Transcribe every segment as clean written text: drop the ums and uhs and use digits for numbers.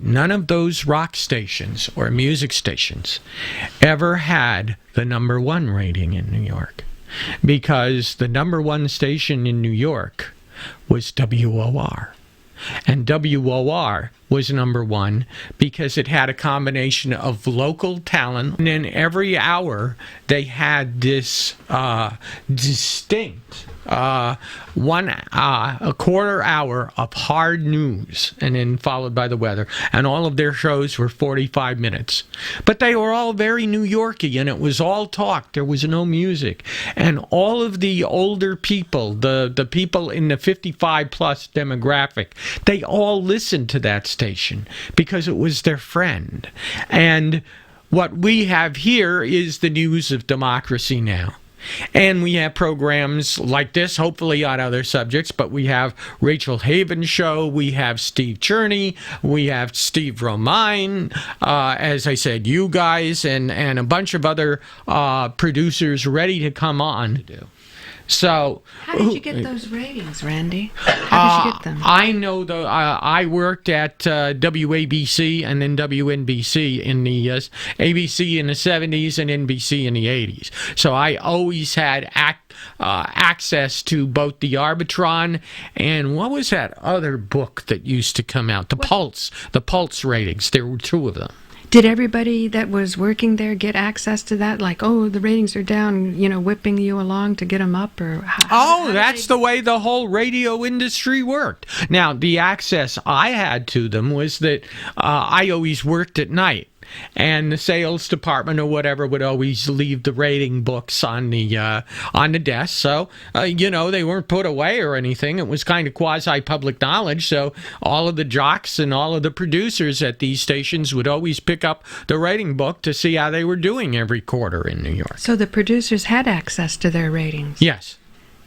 none of those rock stations or music stations ever had the number one rating in New York, because the number one station in New York was WOR. And WOR was number one because it had a combination of local talent, and in every hour they had this distinct a quarter hour of hard news, and then followed by the weather, and all of their shows were 45 minutes. But they were all very New Yorky, and it was all talk. There was no music. And all of the older people, the people in the 55 plus demographic, they all listened to that station because it was their friend. And what we have here is the news of democracy now. And we have programs like this, hopefully on other subjects, but we have Rachel Haven's show, we have Steve Cherney, we have Steve Romine, as I said, you guys, and a bunch of other producers ready to come on. So, how did you get those ratings, Randy? How did you get them? I know I worked at WABC and then WNBC in the ABC in the 70s and NBC in the 80s. So I always had access to both the Arbitron and what was that other book that used to come out? The Pulse ratings. There were two of them. Did everybody that was working there get access to that? Like, oh, the ratings are down, whipping you along to get them up? Or how that's the way the whole radio industry worked. Now, the access I had to them was that I always worked at night. And the sales department or whatever would always leave the rating books on the desk. So, they weren't put away or anything. It was kind of quasi-public knowledge. So all of the jocks and all of the producers at these stations would always pick up the rating book to see how they were doing every quarter in New York. So the producers had access to their ratings? Yes.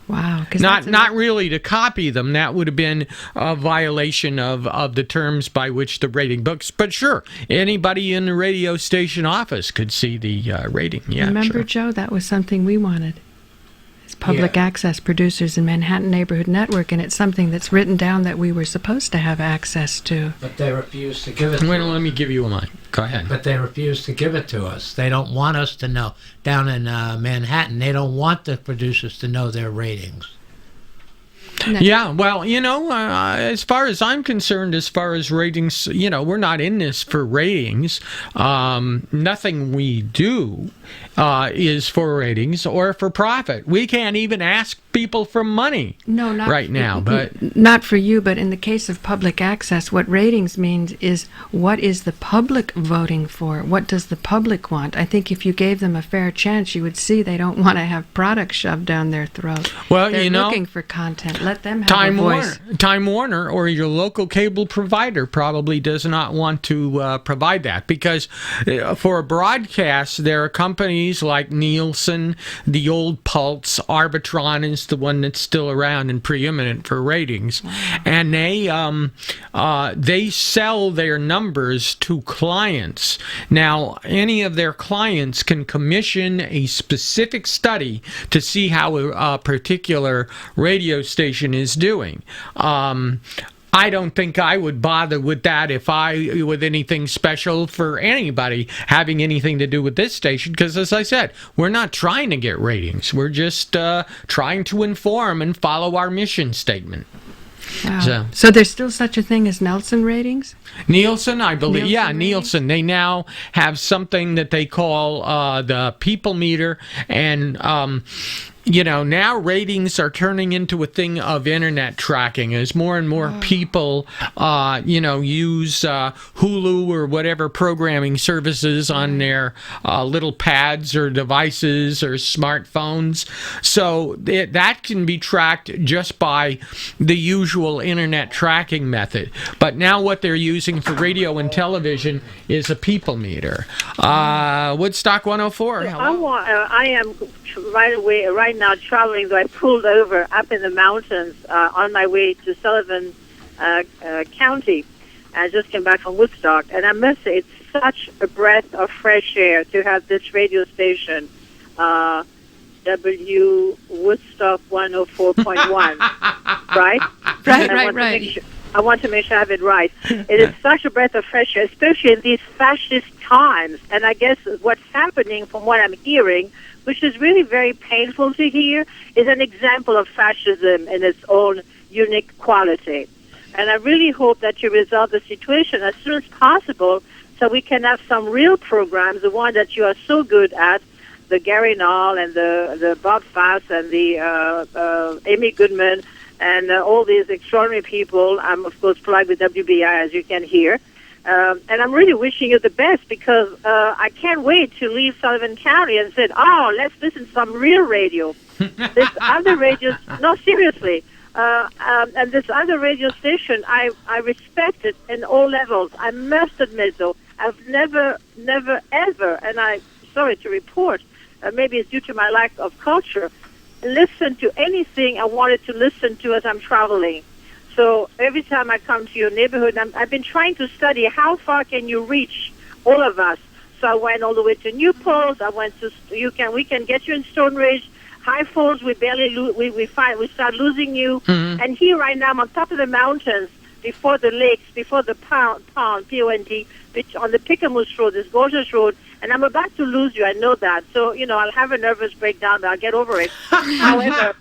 Wow. Not really to copy them. That would have been a violation of the terms by which the rating books. But sure, anybody in the radio station office could see the rating. Yeah, remember, sure. Joe, that was something we wanted. As public access producers in Manhattan Neighborhood Network, and it's something that's written down that we were supposed to have access to. But they refuse to give it to us. Let me give you a line. Go ahead. But they refuse to give it to us. They don't want us to know. Down in Manhattan, they don't want the producers to know their ratings. No. Yeah, well, as far as I'm concerned, as far as ratings, we're not in this for ratings. Nothing we do is for ratings or for profit. We can't even ask people for money right now. But not for you, but in the case of public access, what ratings means is what is the public voting for? What does the public want? I think if you gave them a fair chance, you would see they don't want to have products shoved down their throat. Well, they're looking for content. Let them have a voice. Time Warner or your local cable provider probably does not want to provide that, because for a broadcast, there are companies like Nielsen, the old Pulse, Arbitron is the one that's still around and preeminent for ratings, and they sell their numbers to clients. Now, any of their clients can commission a specific study to see how a particular radio station is doing. I don't think I would bother with that with anything special for anybody having anything to do with this station, because, as I said, we're not trying to get ratings. We're just trying to inform and follow our mission statement. Wow. So there's still such a thing as Nielsen ratings? Nielsen, I believe. Nielsen. They now have something that they call the people meter, and now ratings are turning into a thing of internet tracking as more and more people, use Hulu or whatever programming services on their little pads or devices or smartphones. So that can be tracked just by the usual internet tracking method. But now what they're using for radio and television is a people meter. Woodstock 104. I am right now traveling, though I pulled over up in the mountains on my way to Sullivan County. I just came back from Woodstock, and I must say it's such a breath of fresh air to have this radio station, W Woodstock 104.1, right? Right. I want to make sure I have it right. It is such a breath of fresh air, especially in these fascist times. And I guess what's happening, from what I'm hearing, which is really very painful to hear, is an example of fascism in its own unique quality. And I really hope that you resolve the situation as soon as possible so we can have some real programs, the one that you are so good at, the Gary Knoll and the Bob Fass and the Amy Goodman and all these extraordinary people. I'm, of course, plugged with WBI, as you can hear. And I'm really wishing you the best because I can't wait to leave Sullivan County and say, oh, let's listen to some real radio. This other radio, no, seriously. And this other radio station, I respect it in all levels. I must admit, though, I've never, ever, and I'm sorry to report, maybe it's due to my lack of culture, listen to anything I wanted to listen to as I'm traveling. So every time I come to your neighborhood, I've been trying to study how far can you reach all of us. So I went all the way to Newport. I went to we can get you in Stone Ridge. High Falls, we barely we start losing you. Mm-hmm. And here right now, I'm on top of the mountains, before the lakes, before the pond, P-O-N-D, which on the Pickamoose Road, this gorgeous road, and I'm about to lose you. I know that. So, I'll have a nervous breakdown, but I'll get over it. However,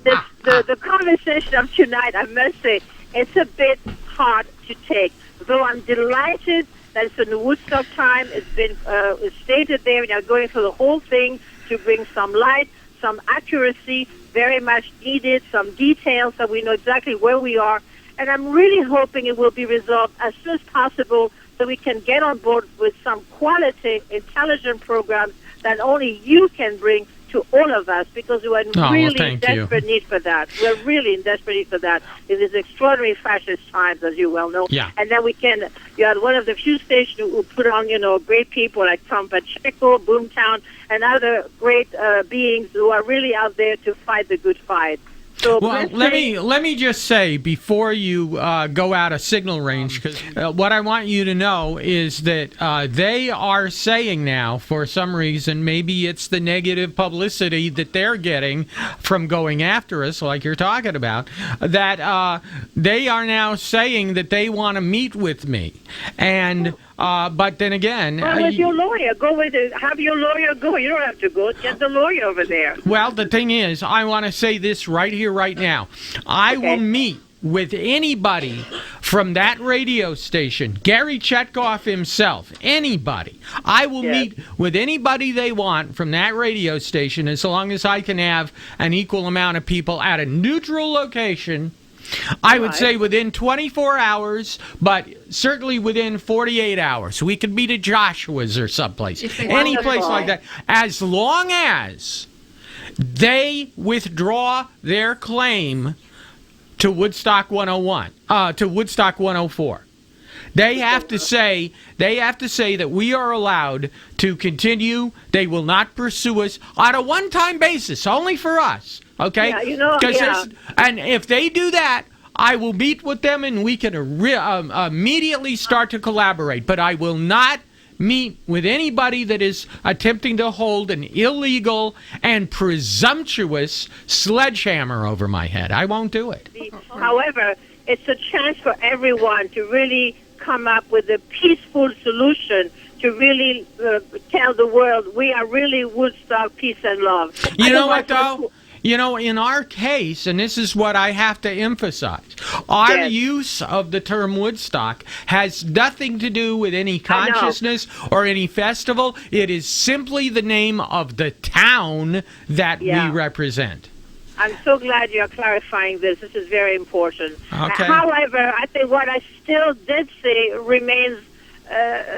the conversation of tonight, I must say, it's a bit hard to take. Though I'm delighted that it's in the Woodstock time. It's been it's stated there, and you're going through the whole thing to bring some light, some accuracy, very much needed, some details so we know exactly where we are. And I'm really hoping it will be resolved as soon as possible so we can get on board with some quality, intelligent programs that only you can bring to all of us because we're in desperate need for that. We're really in desperate need for that in these extraordinary fascist times, as you well know. Yeah. And then you had one of the few stations who put on, great people like Tom Pacheco, Boomtown, and other great beings who are really out there to fight the good fight. So well, let me just say before you go out of signal range, because what I want you to know is that they are saying now, for some reason, maybe it's the negative publicity that they're getting from going after us, like you're talking about, that they are now saying that they want to meet with me, and. But then again... Well, with your lawyer. Have your lawyer go. You don't have to go. Get the lawyer over there. Well, the thing is, I want to say this right here, right now. I will meet with anybody from that radio station, Gary Chetkoff himself, anybody. I will meet with anybody they want from that radio station as long as I can have an equal amount of people at a neutral location. I would say within 24 hours, but certainly within 48 hours. We could meet at Joshua's or someplace. Any place like that. As long as they withdraw their claim to Woodstock 101, to Woodstock 104. They have to say that we are allowed to continue. They will not pursue us on a one-time basis, only for us. Okay? Yeah, and if they do that, I will meet with them and we can immediately start to collaborate. But I will not meet with anybody that is attempting to hold an illegal and presumptuous sledgehammer over my head. I won't do it. However, it's a chance for everyone to really come up with a peaceful solution to really tell the world we are really Woodstock, peace and love. You know what, though? In our case, and this is what I have to emphasize, our use of the term Woodstock has nothing to do with any consciousness or any festival. It is simply the name of the town that we represent. I'm so glad you're clarifying this. This is very important. Okay. However, I think what I still did say remains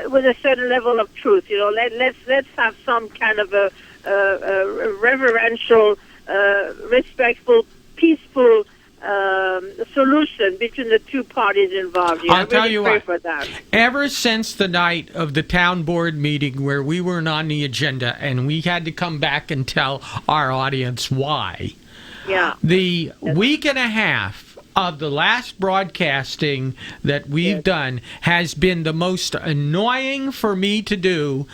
with a certain level of truth. Let's have some kind of a reverential, respectful, peaceful solution between the two parties involved. I'll tell you what. For that. Ever since the night of the town board meeting where we weren't on the agenda and we had to come back and tell our audience why, the week and a half of the last broadcasting that we've done has been the most annoying for me to do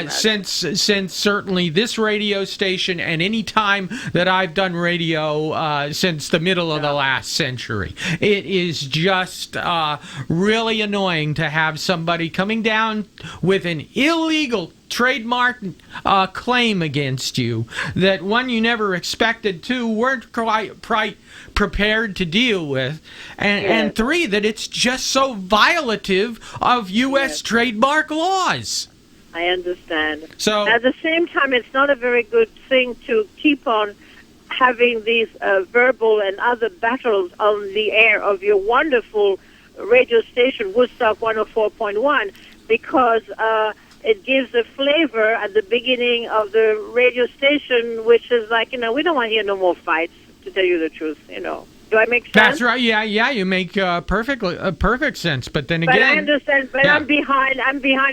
since certainly this radio station and any time that I've done radio since the middle of the last century. It is just really annoying to have somebody coming down with an illegal trademark claim against you that, one, you never expected, two, weren't quite prepared to deal with, and three, that it's just so violative of U.S. trademark laws. I understand. So at the same time, it's not a very good thing to keep on having these verbal and other battles on the air of your wonderful radio station, Woodstock 104.1, because it gives a flavor at the beginning of the radio station, which is like, we don't want to hear no more fights, to tell you the truth, Do I make sense? that's right. Yeah, you make perfect sense. But then again, but I understand. But I'm behind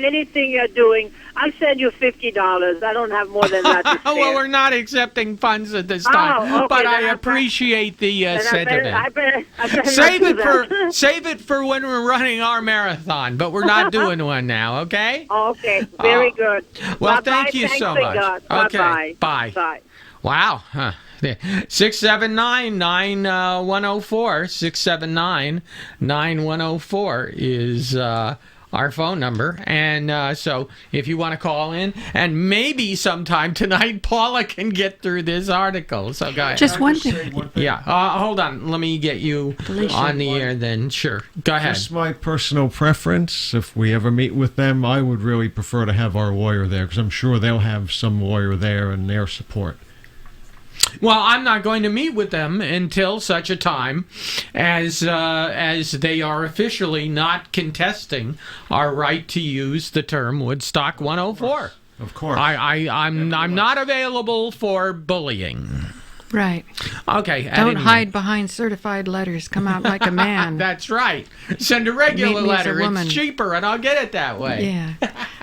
anything you're doing. I'll send you $50. I don't have more than that to spare. Well, we're not accepting funds at this time, okay, but I appreciate the sentiment. I better Save it for when we're running our marathon, but we're not doing one now. Okay. Okay. Very good. Well, bye-bye. thank you Thanks so to much. God. Okay. Bye-bye. Bye. Bye. Wow. 679-9104. 679-9104 is our phone number. And so if you want to call in, and maybe sometime tonight Paula can get through this article. So go ahead. Just one thing. Yeah. Hold on. Let me get you on the air then. Sure. Go ahead. Just my personal preference. If we ever meet with them, I would really prefer to have our lawyer there, because I'm sure they'll have some lawyer there and their support. Well, I'm not going to meet with them until such a time as they are officially not contesting our right to use the term Woodstock 104. Of course. I'm not available for bullying. Right. Okay. Don't hide behind certified letters. Come out like a man. That's right. Send a regular Meet me as a letter. woman. It's cheaper, and I'll get it that way. Yeah.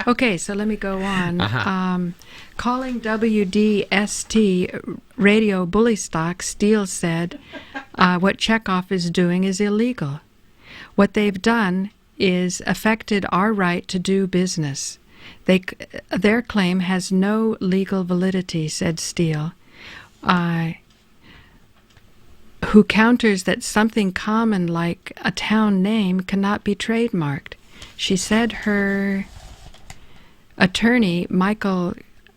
Okay, so let me go on. Calling WDST Radio Bully Stock, Steele said what Chekhov is doing is illegal. What they've done is affected our right to do business. Their claim has no legal validity, said Steele, who counters that something common like a town name cannot be trademarked. She said her attorney, Michael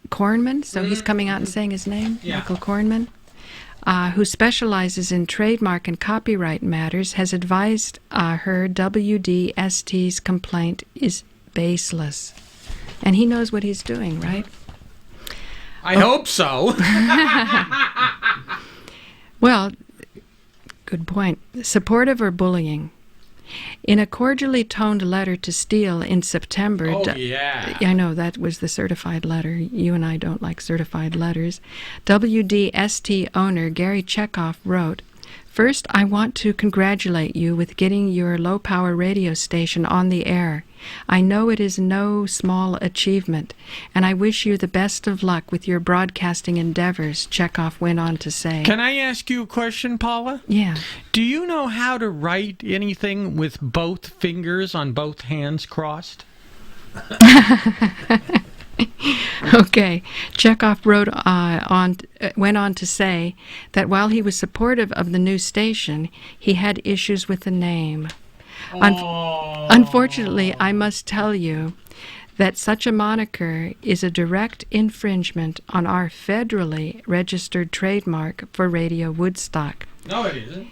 Kornman, so he's coming out and saying his name, Michael Kornman, who specializes in trademark and copyright matters, has advised her WDST's complaint is baseless. And he knows what he's doing, right? I hope so. Well, good point. Supportive or bullying? In a cordially toned letter to Steele in September... I know, that was the certified letter. You and I don't like certified letters. WDST owner Gary Chekhov wrote, "First, I want to congratulate you with getting your low-power radio station on the air. I know it is no small achievement, and I wish you the best of luck with your broadcasting endeavors," Chekhov went on to say. Can I ask you a question, Paula? Yeah. Do you know how to write anything with both fingers on both hands crossed? Okay. Chekhov went on to say that while he was supportive of the new station, he had issues with the name. Unfortunately, I must tell you that such a moniker is a direct infringement on our federally registered trademark for Radio Woodstock. No, it isn't.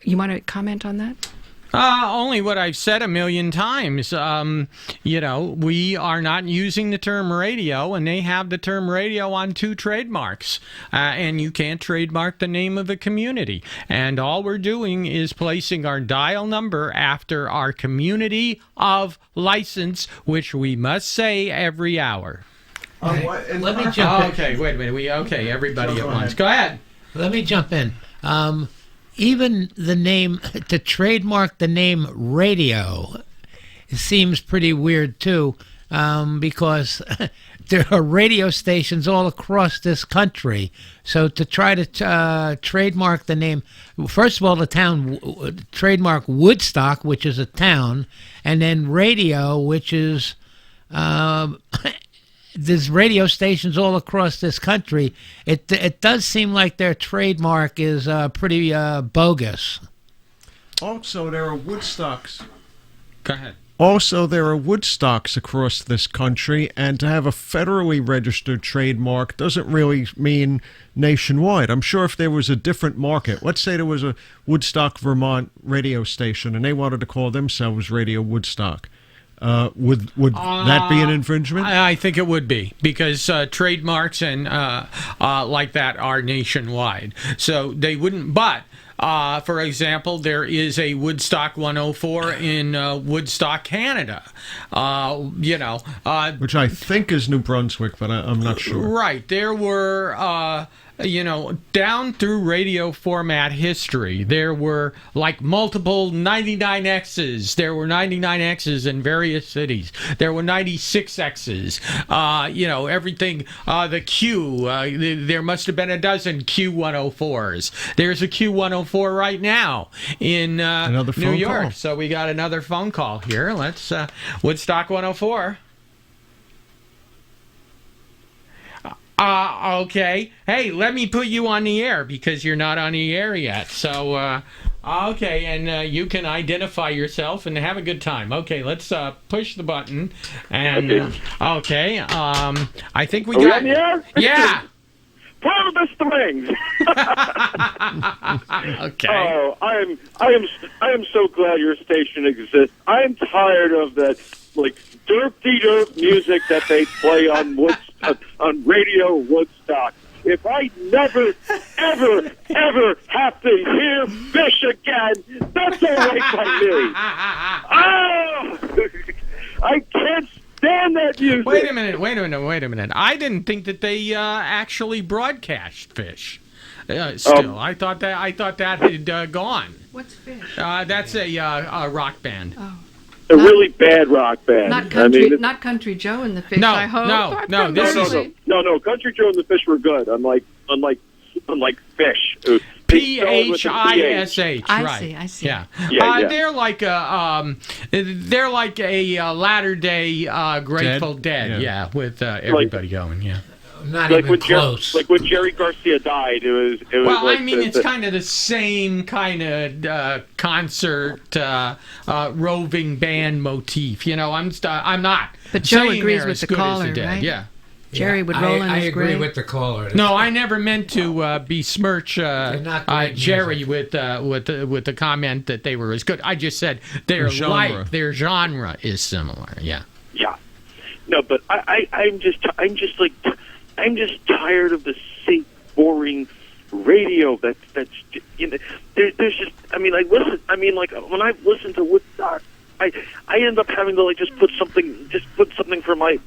You want to comment on that? Only what I've said a million times. We are not using the term radio, and they have the term radio on 2 trademarks. And you can't trademark the name of a community. And all we're doing is placing our dial number after our community of license, which we must say every hour. Let me jump in. Okay, wait a minute. Everybody at once. Go ahead. Let me jump in. Even the name, to trademark the name radio, seems pretty weird too, because there are radio stations all across this country. So to try to trademark the name, first of all, the town trademark Woodstock, which is a town, and then radio, which is there's radio stations all across this country. It does seem like their trademark is pretty bogus. Also, there are Woodstocks. Go ahead. Also, there are Woodstocks across this country, and to have a federally registered trademark doesn't really mean nationwide. I'm sure if there was a different market, let's say there was a Woodstock, Vermont radio station, and they wanted to call themselves Radio Woodstock, would that be an infringement? I think it would be, because trademarks and like that are nationwide. So they wouldn't, but for example, there is a Woodstock 104 in Woodstock, Canada. Which I think is New Brunswick, but I'm not sure. Right. There were, down through radio format history, there were like multiple 99Xs. There were 99Xs in various cities. There were 96Xs. Everything, the Q, there must have been a dozen Q104s. There's a Q104 right now in New York. Call. So we got another phone call here. Let's, Woodstock 104. Okay. Hey, let me put you on the air because you're not on the air yet. So, okay, and you can identify yourself and have a good time. Okay, let's push the button. And okay, I think we got. On the air? Yeah. Pull the strings. Okay. Oh, I am so glad your station exists. I'm tired of that derp music that they play on on Radio Woodstock. If I never, ever, ever have to hear Fish again, that's all right by me. Oh, I can't stand that music. Wait a minute. I didn't think that they actually broadcast Fish. Still, I thought that had gone. What's Fish? That's a rock band. Oh. A really bad rock band. Not Country Joe and the Fish. No, I hope. no. No. Country Joe and the Fish were good. Unlike Fish. Phish, right? I see. Yeah. Yeah. They're like a latter day Grateful Dead. Yeah, with everybody going. Yeah. Not even close. Like when Jerry Garcia died, it was. Well, like it's kind of the same kind of concert roving band motif. I'm not. But Joe saying agrees they're with as the good as caller, the Dead. right? Yeah. Jerry would roll in his I agree grave. with the caller. No, I never meant to besmirch not great Jerry with the comment that they were as good. I just said their genre is similar. Yeah. Yeah. No, but I'm just tired of the same boring radio that's there's just when I listen to Woodstock, I end up having to just put something for my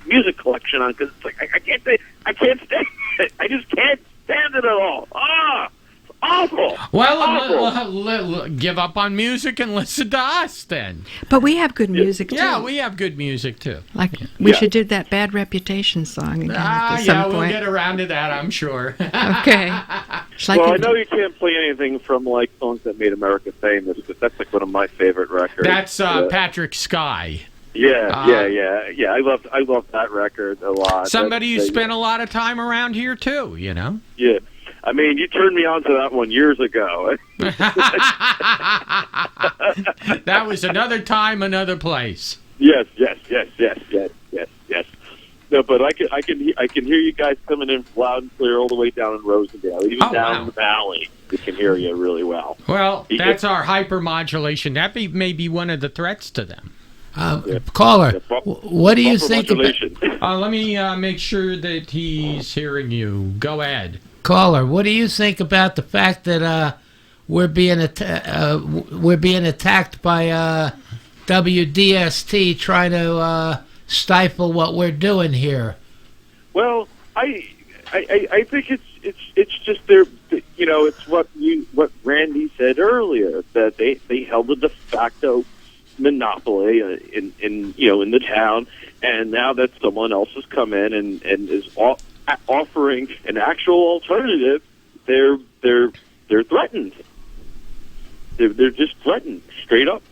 music collection on, because it's like I can't stand it. I just can't stand it at all. Awful. Well, give up on music and listen to us then. But we have good music too. Yeah, we have good music too. We should do that Bad Reputation song again at some point. We'll get around to that, I'm sure. Okay. I know you can't play anything from songs that made America famous, but that's one of my favorite records. That's Patrick Sky. Yeah. I love that record a lot. Somebody who spent a lot of time around here too, Yeah. You turned me on to that one years ago. That was another time, another place. Yes. No, but I can hear you guys coming in loud and clear all the way down in Rosendale, even down in the valley. We can hear you really well. Well, that's our hypermodulation. That may be one of the threats to them. Caller, what do you think about... let me make sure that he's hearing you. Go ahead. Caller, what do you think about the fact that we're being attacked by WDST trying to stifle what we're doing here? Well, I think it's just their, it's what Randy said earlier, that they held a de facto monopoly in the town, and now that someone else has come in and is offering an actual alternative, they're threatened. They're just threatened straight up.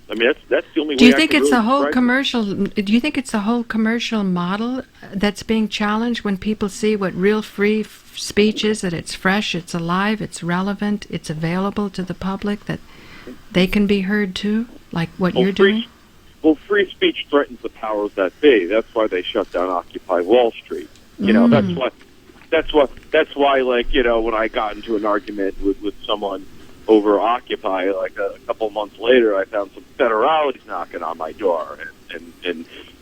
I mean, that's the only way. Do you I think can it's really a whole describe it. commercial? Do you think it's a whole commercial model that's being challenged when people see what real free speech is? That it's fresh, it's alive, it's relevant, it's available to the public. That they can be heard too, like what you're doing. Well, free speech threatens the powers that be. That's why they shut down Occupy Wall Street. You know, that's why. Like, you know, when I got into an argument with someone over Occupy, like a couple months later, I found some federales knocking on my door, and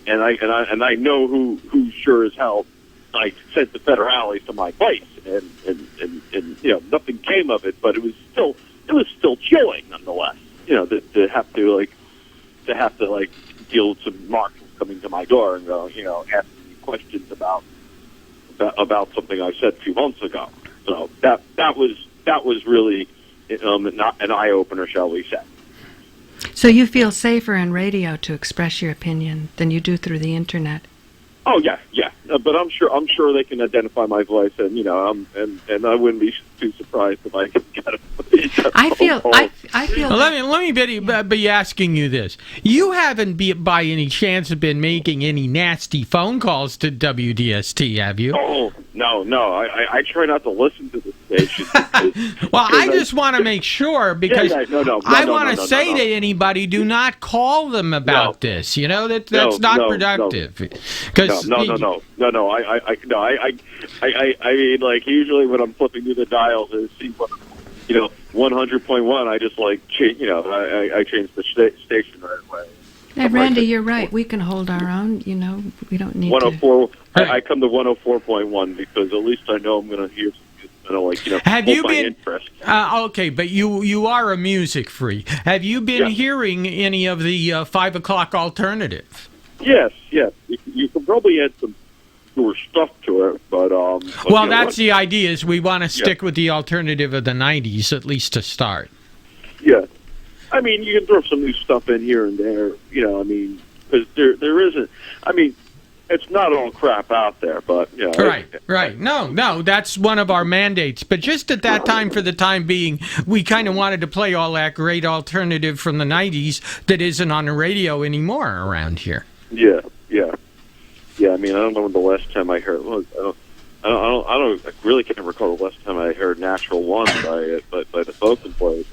I know who sure as hell I sent the federales to my place, and you know, nothing came of it, but it was still chilling nonetheless. You know, to have to deal with some Marxists coming to my door and asking me questions about something I said a few months ago. So that was really not an eye opener, shall we say? So you feel safer in radio to express your opinion than you do through the internet? Oh yeah. But I'm sure they can identify my voice, and and I wouldn't be too surprised if I could get a. I feel. Well, let me be asking you this. You haven't by any chance been making any nasty phone calls to WDST, have you? Oh no. I try not to listen to the station. Well, I just want to make sure because I want to say to anybody, do not call them about this. You know that's not productive. Because No. I mean, like, usually when I'm flipping through the dials and see what 100.1, I just change. I change the station right away. Hey, Randy, you're right. We can hold our own. We don't need 104. I come to 104.1 because at least I know I'm going to hear. Have you been? Interest. Okay, but you are a music freak. Have you been hearing any of the 5 o'clock alternative? Yes. You can probably add some newer stuff to it, but well, that's the idea. Is we want to stick with the alternative of the '90s at least to start. Yeah, I mean, you can throw some new stuff in here and there. I mean, because there isn't. I mean, it's not all crap out there, but Right. No, that's one of our mandates. But just at that time, for the time being, we kind of wanted to play all that great alternative from the '90s that isn't on the radio anymore around here. Yeah. I mean, I don't know when the last time I heard. I really can't recall the last time I heard "Natural One" by the Spoken Players.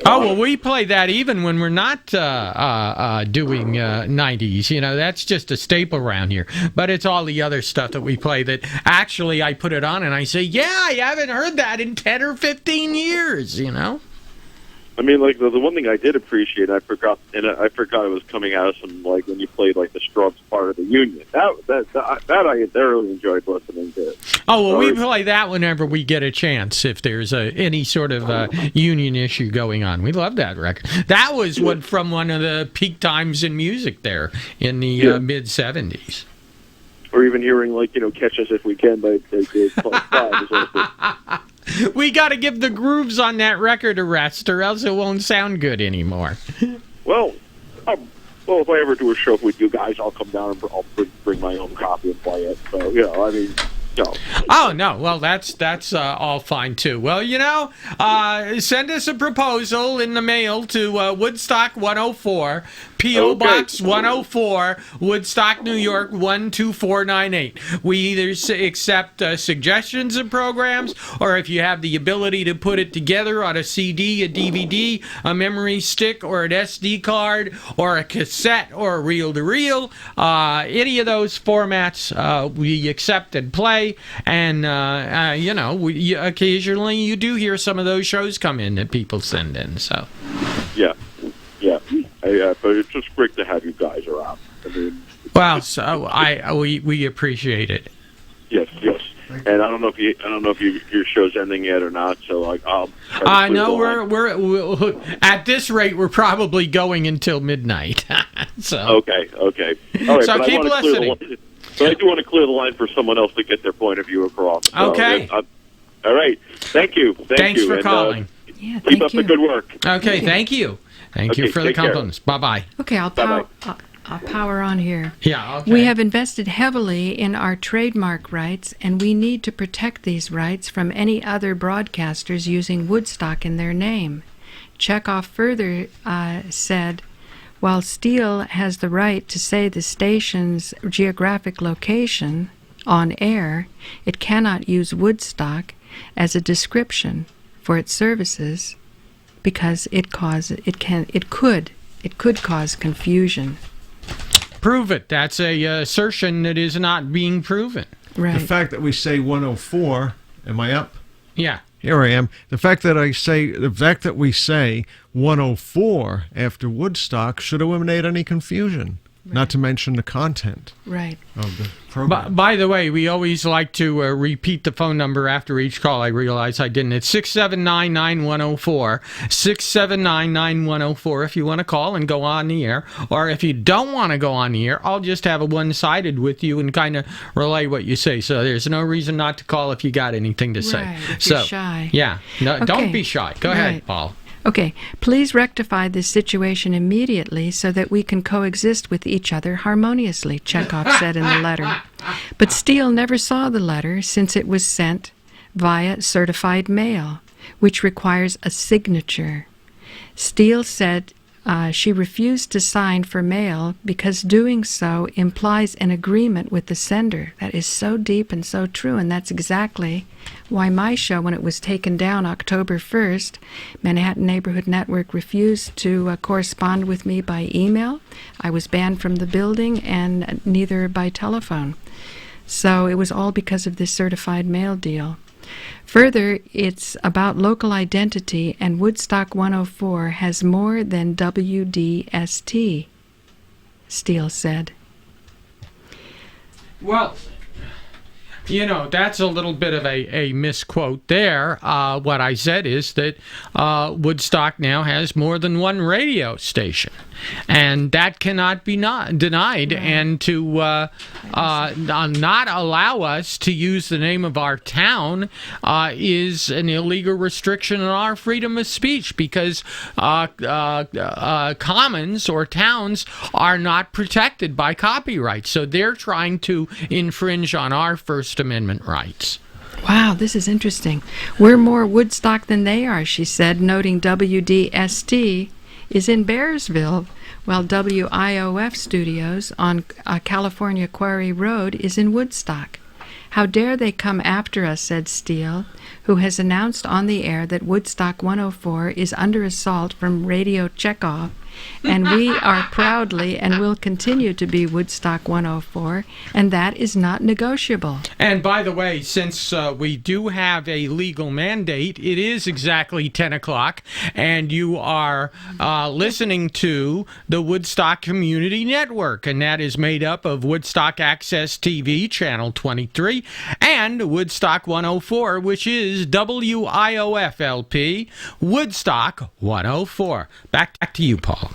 Oh well, we play that even when we're not doing '90s. That's just a staple around here. But it's all the other stuff that we play that actually I put it on and I say, yeah, I haven't heard that in 10 or 15 years. I mean, like the one thing I did appreciate, I forgot it was coming out of some when you played the Strokes part of the Union. That I thoroughly enjoyed listening to. Oh well, we play that whenever we get a chance. If there's any sort of union issue going on, we love that record. That was from one of the peak times in music there in the mid '70s. Or even hearing "Catch Us If We Can" by Five. We got to give the grooves on that record a rest, or else it won't sound good anymore. Well, if I ever do a show with you guys, I'll come down and I'll bring my own copy and play it. So, I mean, Oh, no. Well, that's all fine, too. Well, send us a proposal in the mail to Woodstock 104, P.O. Box 104, Woodstock, New York 12498. We either accept suggestions of programs, or if you have the ability to put it together on a CD, a DVD, a memory stick, or an SD card, or a cassette, or a reel-to-reel, any of those formats we accept and play. And, occasionally you do hear some of those shows come in that people send in. So. Yeah. But it's just great to have you guys around. I mean, well, so we appreciate it. Yes. And I don't know if your show's ending yet or not. So I'll. No, we're at this rate we're probably going until midnight. So. Okay. All right. So keep listening. But I do want to clear the line for someone else to get their point of view across. So, okay. All right. Thank you. Thanks for calling. Yeah, keep up the good work. Okay, thank you. Thank you Okay, for the take care. compliments. Bye-bye. Okay, Bye-bye. I'll power on here. Yeah, okay. We have invested heavily in our trademark rights, and we need to protect these rights from any other broadcasters using Woodstock in their name. Chekhov further said, while Steele has the right to say the station's geographic location on air, it cannot use Woodstock as a description for its services because it could cause confusion. Prove it. That's a assertion that is not being proven. Right. The fact that we say 104, am I up? Yeah. Here I am. The fact that we say 104 after Woodstock should eliminate any confusion. Not to mention the content Right. of the program. By the way, we always like to repeat the phone number after each call. I realize I didn't. It's 679-9104. 679-9104 if you want to call and go on the air. Or if you don't want to go on the air, I'll just have a one-sided with you and kind of relay what you say. So there's no reason not to call if you got anything to say. Right, if So you're shy. yeah, no, Okay. don't be shy. Go ahead, Right. Paul. Okay, please rectify this situation immediately so that we can coexist with each other harmoniously, Chekhov said in the letter. But Steele never saw the letter since it was sent via certified mail, which requires a signature. Steele said she refused to sign for mail because doing so implies an agreement with the sender. That is so deep and so true, and that's exactly why my show, when it was taken down October 1st, Manhattan Neighborhood Network refused to correspond with me by email. I was banned from the building, and neither by telephone. So it was all because of this certified mail deal. Further, it's about local identity, and Woodstock 104 has more than WDST, Steele said. Well, you know, that's a little bit of a misquote there. What I said is that Woodstock now has more than one radio station, and that cannot be denied. Right. And to not allow us to use the name of our town is an illegal restriction on our freedom of speech, because commons or towns are not protected by copyright. So they're trying to infringe on our First Amendment rights. Wow, this is interesting. We're more Woodstock than they are, she said, noting WDST is in Bearsville, while WIOF Studios on California Quarry Road is in Woodstock. How dare they come after us, said Steele, who has announced on the air that Woodstock 104 is under assault from Radio Chekhov, and we are proudly and will continue to be Woodstock 104, and that is not negotiable. And by the way, since we do have a legal mandate, it is exactly 10 o'clock, and you are listening to the Woodstock Community Network, and that is made up of Woodstock Access TV, Channel 23, and Woodstock 104, which is WIOF LP, Woodstock 104. Back to you, Paul.